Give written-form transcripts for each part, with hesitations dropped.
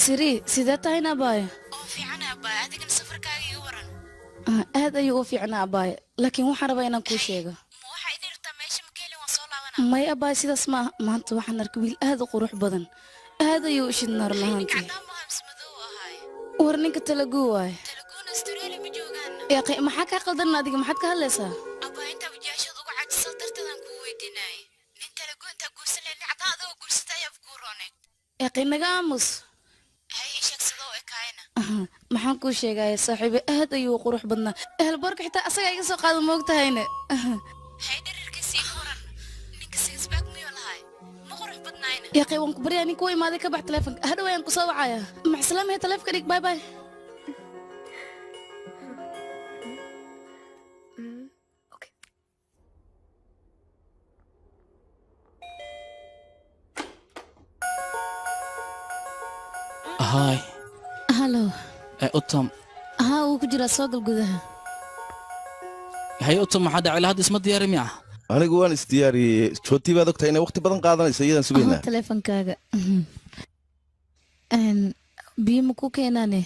سري سيدات هنا باي في عنا باي هذيك السفر كاي ورن هذا يوفي عنا باي لكن waxaan rabaa inaan ku sheego ma waxa idin rabtaa meesha makeeli waan soo laabanaa may abaa sidaas ma maanta waxaan arkay wiil aad u qurux badan aad ayuu shidnar lahaantii war ninka talagu waay talaguna Australia ma joogaan yaa maxaa ka qaldan adiga maxaad ka hadlaysaa abaa inta wajaashad ugu cajiso darteedan ku weydiinay nin talagu inta guursan leeyahay cadaada oo guursatay af guuroonay yaa naga aamus hay sheegsadoo ekaayna maxaan ku sheegay saaxiibo aad ayuu qurux badnaa ehelbarka xitaa asaga iga soo qaado moogtahayna hay dhereerkiisii horan ninka sixpack miyuu lahay ma qurux badnaayna yaa waan ku baryaa ninka u imaaday ka bax telefoonka hadhow ayaan ku soo wacaya mac salaam telefoonka dhig bye bye هاي هلو أتم ها وكجرا سوق الجذها هاي أتم ما حدا على هذا اسمه دياري معه anigu waan isdiyaariyey jooti baad ogtahay inay waqti badan qaadanayso iyadaan sugaynaa teleefankaaga biyo ma ku keenaane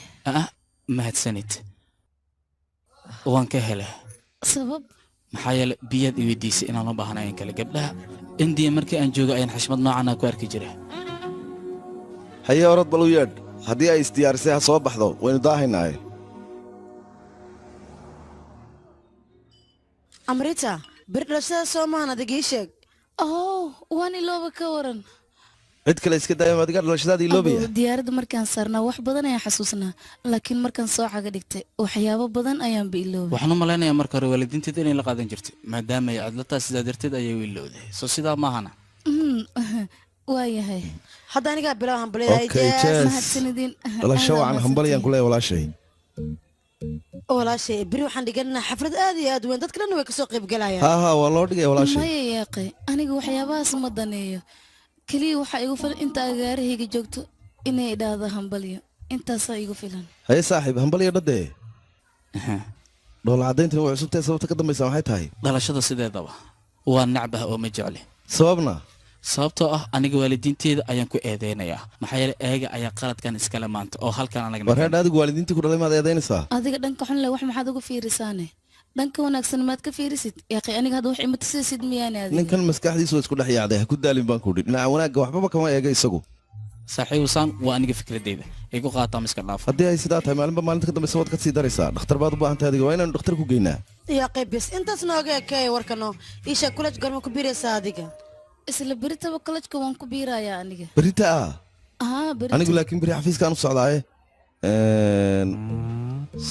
mahadsanid waan ka hele sabab maxaa yeele biyaad i weydiisay inaan u baahnayn kale gabdhaha indiya markii aan joogo ayaan xishmad noocan ku arki jiray haye orod bal u yeedh haddii ay isdiyaarisay ha soo baxdo waynu daahaynaaye amrita birdhashada soomaan adig ii sheeg waan ilooba ka waran cid kale iska daaya adiga dhalashadaadii iloobaya diyaaradda markaan saarnaa wax badan ayaan xasuusnaa laakiin markaan soo caga dhigtay waxyaabo badan ayaanba iloobay waxaan u malaynayaa marka hore waalidiinteed inay la qaadan jirtay maadaama ay cadlataa sidaa darteed ayay u ilowday soo sidaa maahana waayahay hadda anigaa bilow mahadsanidin dhalasho wacan hambalyaan ku leeya walaashay walaashay beri waxaan dhiganaa xaflad aad iyo aad weyn dadka dhan way kasoo qayb galayaan haa waa loo dhigaya walaashay maya yaaqay aniga waxyaabahaas ma daneeyo keliya waxaa igu filan inta agaarahayga joogto inay idhaahdo hambalyo intaasaa igu filan haye saaxiib hambalyo dhadee dhoola caddayntan way cusubtahay sababta ka dambaysa maxay tahay dhalashada sideedaba waa nacbah oo ma jecli sababna sababtoo ah aniga waalidiinteeda ayaan ku eedeynayaa maxaa yeele eega ayaa qaladkan iskale maanta oo halkan anaga warreedha adigu waalidiintii ku dhalay maad eedaynaysaa adiga dhanka xun leh wax maxaad uga fiirisaane dhanka wanaagsan maad ka fiirisid yaaqay aniga hadda wax ima tusisid miyaane adiga ninkan maskaxdiisu waa isku dhex yaacday ha ku daalin baan ku dhi dhinaca wanaagga waxbaba kama eega isagu saaxiibusaan waa aniga fikradeyda igu qaataa miska dhaaf haddii ay sidaa tahay maalinba maalinta ka dambaysa waad ka sii daraysaa dhakhtar baad u baahan tahay adiga waa inaanu dhakhtar ku geynaa yaaqay bes intaas nooga ekeey warkano iisha kulaj gorma ku biiraysaa adiga isla beritaba kolajka waan ku biirayaa aniga berita berita anigu laakiin beri xafiiskaan u socdaaye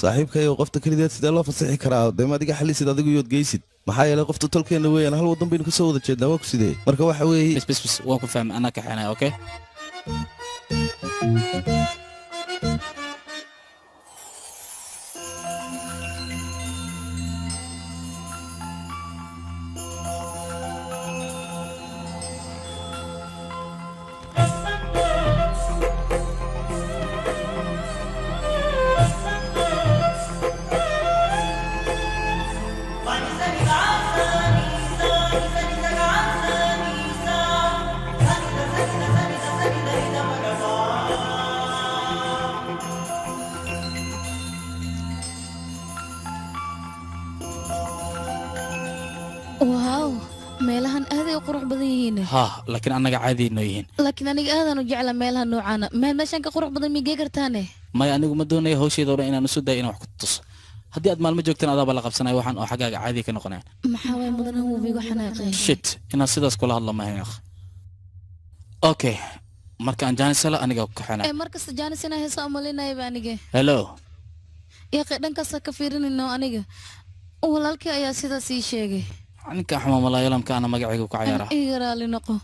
saaxiibkayo qofta kelideed sidee loo fasixi karaa dee ma adiga xalisid adigu yood geysid maxaa yeelay qofta tolkeenna weeyaan hal waddan baynu ka soo wada jeednaa waa ku sidee marka waxa weeye bs waan ku fahmay anaa kaxeenaya okay واو meelahan aad ay u qurux badan yihiin laakiin annaga caadi inoo yihiin laakiin aniga aad aan u jeclaa meelaha noocaana meeshan ka qurux badan miyay kartaane maya anigu ma doonayo hawsheeda oo inaan isu dayo inaan wax ku tuso haddii aad maalmo joogtaan adaaba la qabsanayo waxaan oo xaggaaga caadi ka noqonaya maxaa waay mudanaha webiga xanaaqay shit inaad sidaas kula hadlo maahan okay markaan jaanisala aniga ku xanaa markasta jaanisina heesa umalinayba aniga hello yaaqay dhankaasa ka fiirinayno aniga walaalkii ayaa sidaas ii sheegay ninka xuma malaayalamka ana magacayga ku cayaara iga raali noqo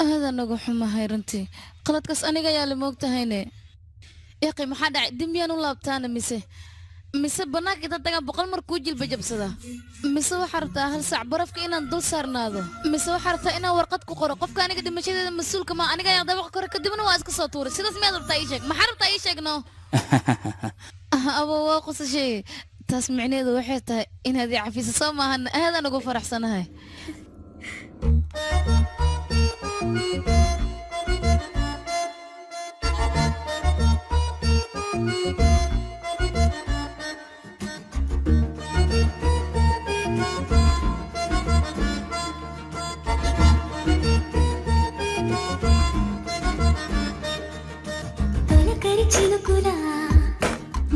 aada nagu xumahay runtii qaladkaas aniga ayaa la moogtahayne yaaqay maxaa dhacay dembiyaan u laabtaana mise bannaanka inta tagaan 100 mar kuu jilba jabsada mise waxaa rabtaa hal saac barafka inaan dul saarnaado mise waxaa rabtaa inaan warqad ku qoro qofka aniga dhimashadeeda mas-uulka ma aniga ayaa dabaqa kore kadibna waa iska soo tuuray sidaas miyaad rabtaa ii sheeg maxaa rabtaa ii sheegno abo waa qosashay taas micneedu waxay tahay inaad ii cafiso soo maahan aadaan ugu faraxsanahay తొలకరి చినుకులా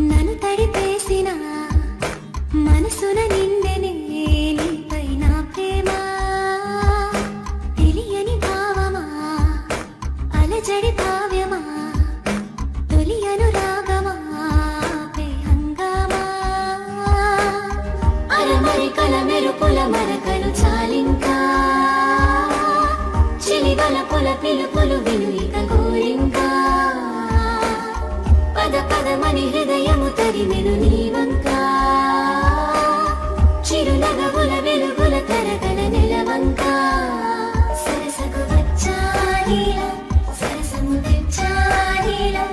నన్ను తడిపేసిన మనసున నిండెనే నీపై నా ప్రేమ తెలియని భావమా అలజడి భావ్యమా తొలి అనురాగమా పే హంగామా అరమరికల మెరుపుల మరకలు చాలింకా చిలిగల పుల పిలుపులు వినులిక గోరింకా పద పదమని హృదయము తరిమెను నీవంకా చిరునగవుల వెలుగుల తరగల నెలవంకా సరసకు వచ్చానీలా సరసము తెచ్చానీలా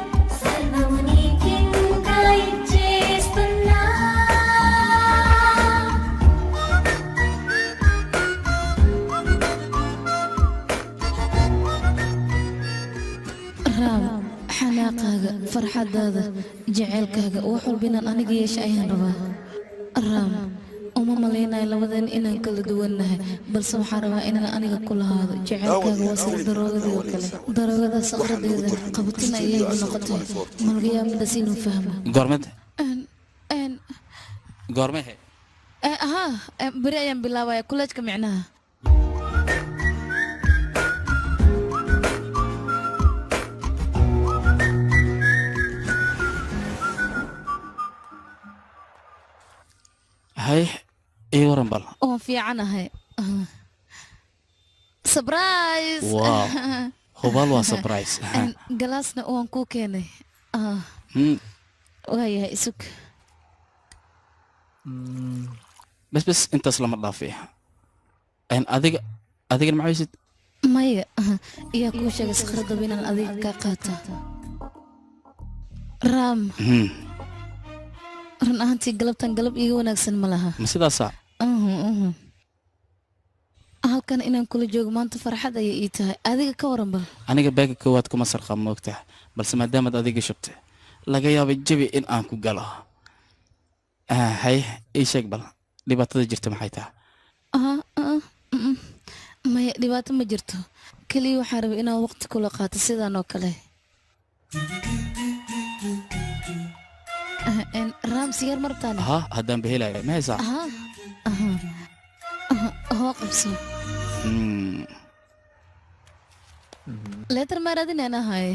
సర్వము నీకింకా ఇచ్చేస్తున్నా raam xanaaqaaga farxadaada jaceylkaaga wax walba inaan aniga yeesha ayaan rabaa raam uma malaynayo labadeen inaan kala duwannahay balse waxaan rabaa inaan aniga ku lahaado jaceylkaaga waa sida daroogadii oo kale daroogada sakhradeeda qabatin ayay igu noqotay malaga yaa midaas inuu fahmo goormed Een, goormehe ahaa beri ayaan bilaabaya kuleejka micnaha hay ii waran bal oon fiicanahay surprise wow hubaal waa surprise galaasna waan kuu keenay waayahay isug bes intaas lama dhaafi adigana maxaysid maya iyaa kuu sheegay sakhradaba inaan adiga kaa qaata raam run ahaantii galabtan galab iiga wanaagsan ma laha ma sidaasaa halkan inaan kula joogo maanta farxad ayay ii tahay adiga ka waran bal aniga beega koowaad kuma sarqaa moogtaha balse maadaamaad adiga shubtay laga yaabay jabi in aan ku galo hay ii sheeg bal dhibaatada jirta maxay tahay maya dhibaato ma jirto keliya waxaan rabay inaan waqti kula qaato sidaan oo kale raam sigaar martaane ها هدان بهلاي ما يسا hoo qabso leetar maaradin aan ahay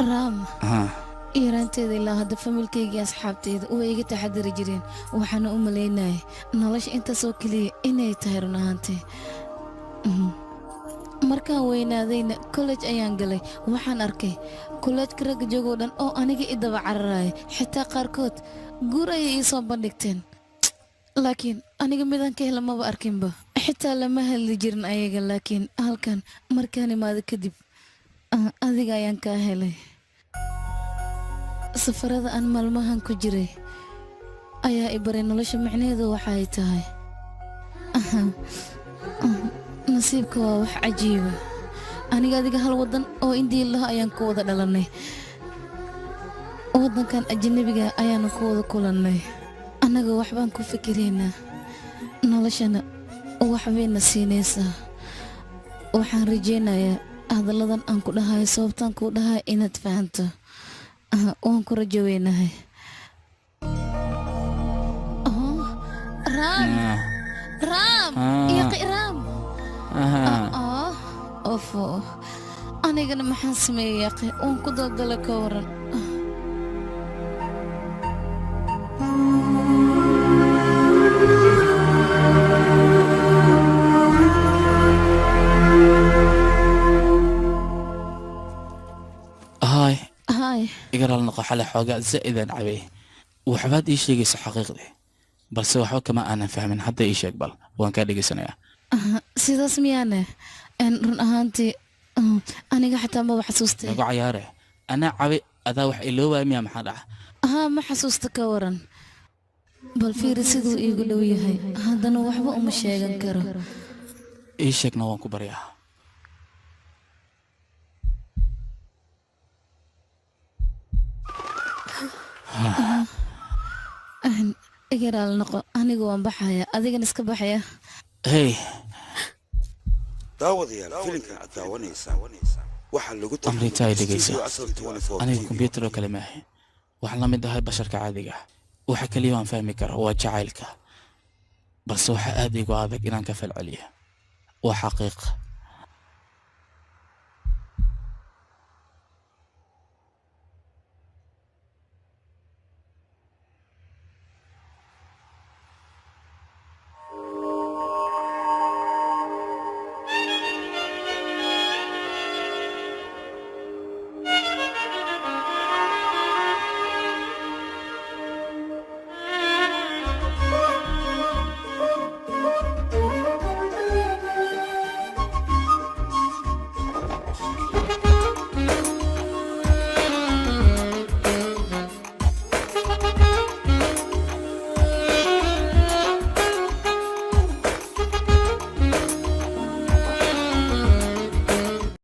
raam yaraanteeda ilaa hadda familkaygii asxaabteeda way iga taxadari jireen waxaana u malaynayay nolosha intaasoo keliya inay tahay run ahaantee markaan weynaadayna college ayaan galay waxaan arkay kolleejka ragga joogoo dhan oo aniga i daba cararaya xitaa qaarkood guur ayay ii soo bandhigteen laakiin aniga midaan ka hela maba arkinba xitaa lama hadli jirin ayaga laakiin halkan markaan imaado kadib adiga ayaan kaa helay safarada aan maalmahan ku jiray ayaa i baray nolosha micnaheedu waxa ay tahay nasiibka waa wax cajiiba aniga adiga hal waddan oo indiilaha ayaan ku wada dhalannay waddankan ajanabiga ayaanu ku wada kulannay annaga waxbaan ku fikiraynaa noloshana waxbayna siinaysaa waxaan rajaynayaa hadalladan aan ku dhahayo sababtaan kuu dhahayo inaad fahanto waan ku rajo weynahay raam yaqi raam ofo anigana maxaan sameeyey yaqi waan ku daldala ka waran هاي igar noqo xalay xoogaa zaa'idaan cabay waxbaad ii sheegaysa xaqiiqdii balse waxba kama aanan fahmin hadda ii sheeg bal waan kaa dhegaysanayaa sidaas miyaane run ahaantii aniga xataa maba xasuustay nagu cayaare anaa cabay adaa wax iloowaay miyaa maxaa dhaca ma xasuusta ka waran bal fiiri siduu iigu dhow yahay haddana waxba uma sheegan karo ii sheegna waan ku baryaa igaraal noqo anigu waan baxaya adigana iska baxaya hey daawadayaal filimkan aad daawanaysaa waxaa lagu amritaay dhegaysa aniga kombiyuutar oo kale maahay waxaan la mid ahay basharka caadiga waxa kaliya waan fahmi kara waa jacaylka balse waxa aad igu adag inaan ka falceliyo waa xaqiiq